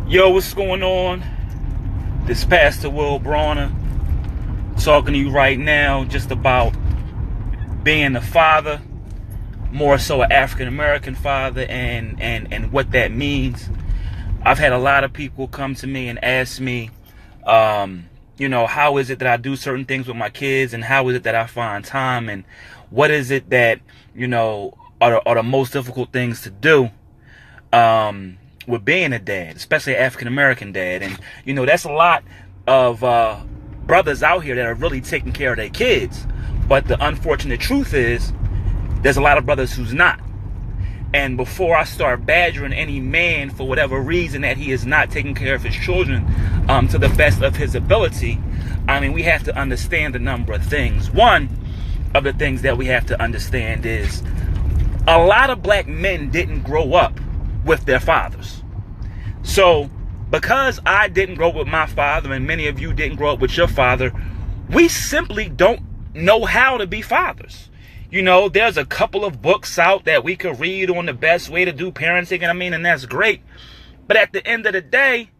Yo, what's going on? This Pastor Will Brawner talking to you right now just about being a father, more so an African-American father, and what that means. I've had a lot of people come to me and ask me, how is it that I do certain things with my kids, and how is it that I find time, and what is it that, are the most difficult things to do with being a dad, especially an African-American dad. And, that's a lot of brothers out here that are really taking care of their kids. But the unfortunate truth is there's a lot of brothers who's not. And before I start badgering any man for whatever reason that he is not taking care of his children to the best of his ability, we have to understand a number of things. One of the things that we have to understand is a lot of black men didn't grow up with their fathers. So because I didn't grow up with my father, and many of you didn't grow up with your father, we simply don't know how to be fathers. There's a couple of books out that we could read on the best way to do parenting, and that's great. But at the end of the day,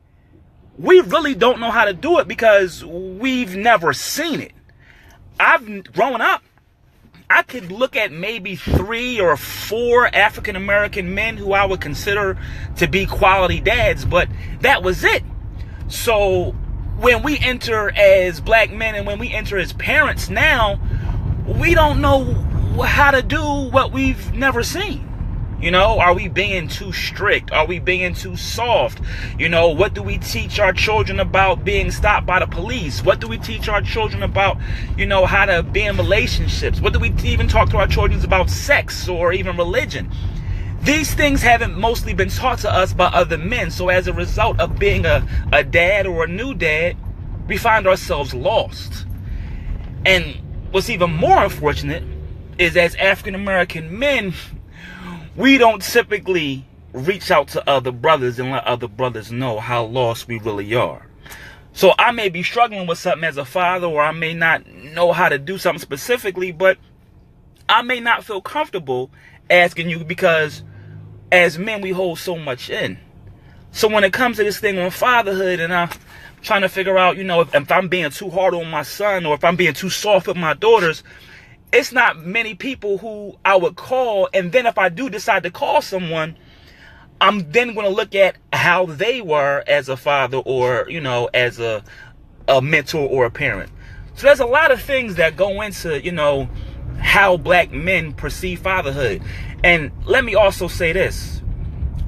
we really don't know how to do it because we've never seen it. Growing up, I could look at maybe 3 or 4 African-American men who I would consider to be quality dads, but that was it. So when we enter as black men and when we enter as parents now, we don't know how to do what we've never seen. Are we being too strict? Are we being too soft? What do we teach our children about being stopped by the police? What do we teach our children about, how to be in relationships? What do we even talk to our children about sex or even religion? These things haven't mostly been taught to us by other men. So as a result of being a dad or a new dad, we find ourselves lost. And what's even more unfortunate is as African-American men, we don't typically reach out to other brothers and let other brothers know how lost we really are. So I may be struggling with something as a father, or I may not know how to do something specifically, but I may not feel comfortable asking you because as men, we hold so much in. So when it comes to this thing on fatherhood, and I'm trying to figure out, if I'm being too hard on my son or if I'm being too soft with my daughters, it's not many people who I would call. And then if I do decide to call someone, I'm then going to look at how they were as a father or, as a mentor or a parent. So there's a lot of things that go into, how black men perceive fatherhood. And let me also say this.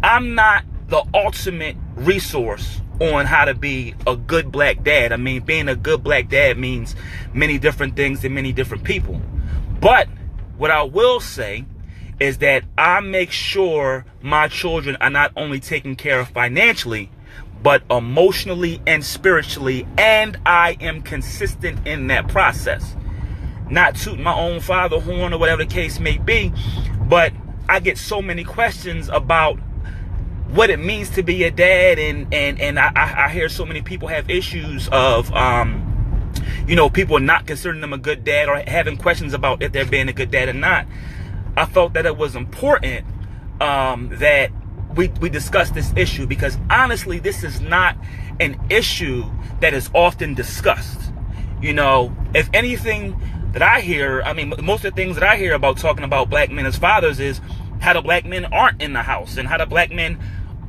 I'm not the ultimate resource on how to be a good black dad. Being a good black dad means many different things to many different people. But what I will say is that I make sure my children are not only taken care of financially, but emotionally and spiritually, and I am consistent in that process. Not tooting my own father horn or whatever the case may be, but I get so many questions about what it means to be a dad, and I hear so many people have issues of people not considering them a good dad or having questions about if they're being a good dad or not. I felt that it was important that we discuss this issue, because honestly, this is not an issue that is often discussed. If anything that I hear, most of the things that I hear about talking about black men as fathers is how the black men aren't in the house and how the black men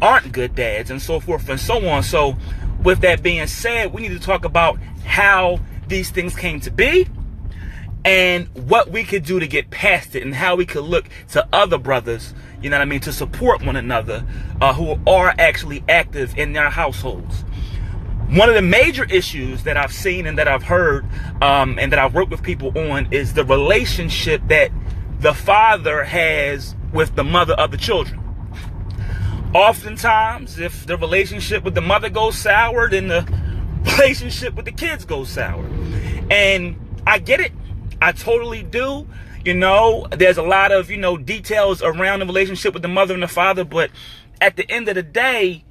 aren't good dads and so forth and so on. So with that being said, we need to talk about how these things came to be and what we could do to get past it, and how we could look to other brothers, to support one another who are actually active in their households. One of the major issues that I've seen and that I've heard and that I've worked with people on is the relationship that the father has with the mother of the children. Oftentimes, if the relationship with the mother goes sour, then the relationship with the kids goes sour. And I get it. I totally do. There's a lot of, details around the relationship with the mother and the father. But at the end of the day,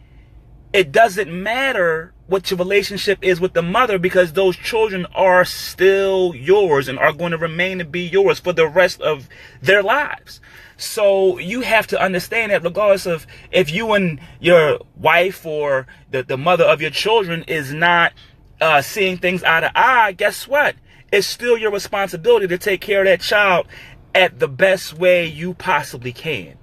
it doesn't matter what your relationship is with the mother, because those children are still yours and are going to remain to be yours for the rest of their lives. So you have to understand that regardless of if you and your wife or the mother of your children is not seeing things eye to eye, guess what? It's still your responsibility to take care of that child at the best way you possibly can.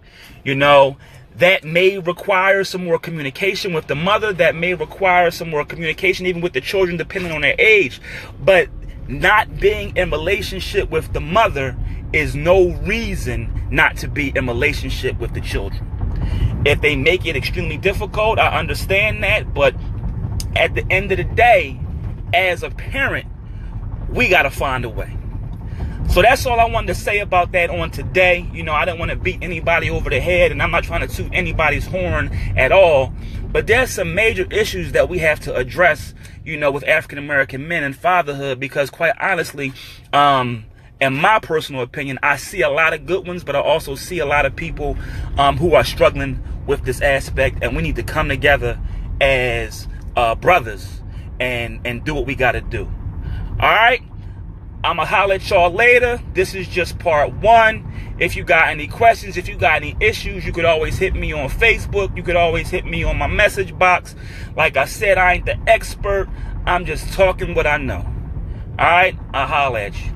You know, that may require some more communication with the mother. That may require some more communication even with the children, depending on their age. But not being in relationship with the mother is no reason not to be in relationship with the children. If they make it extremely difficult, I understand that. But at the end of the day, as a parent, we got to find a way. So that's all I wanted to say about that on today. You know, I didn't want to beat anybody over the head, and I'm not trying to toot anybody's horn at all. But there's some major issues that we have to address, you know, with African American men and fatherhood, because quite honestly, in my personal opinion, I see a lot of good ones, but I also see a lot of people who are struggling with this aspect, and we need to come together as brothers and do what we got to do. All right? I'm going to holler at y'all later. This is just part 1. If you got any questions, if you got any issues, you could always hit me on Facebook. You could always hit me on my message box. Like I said, I ain't the expert. I'm just talking what I know. All right? I'll holler at you.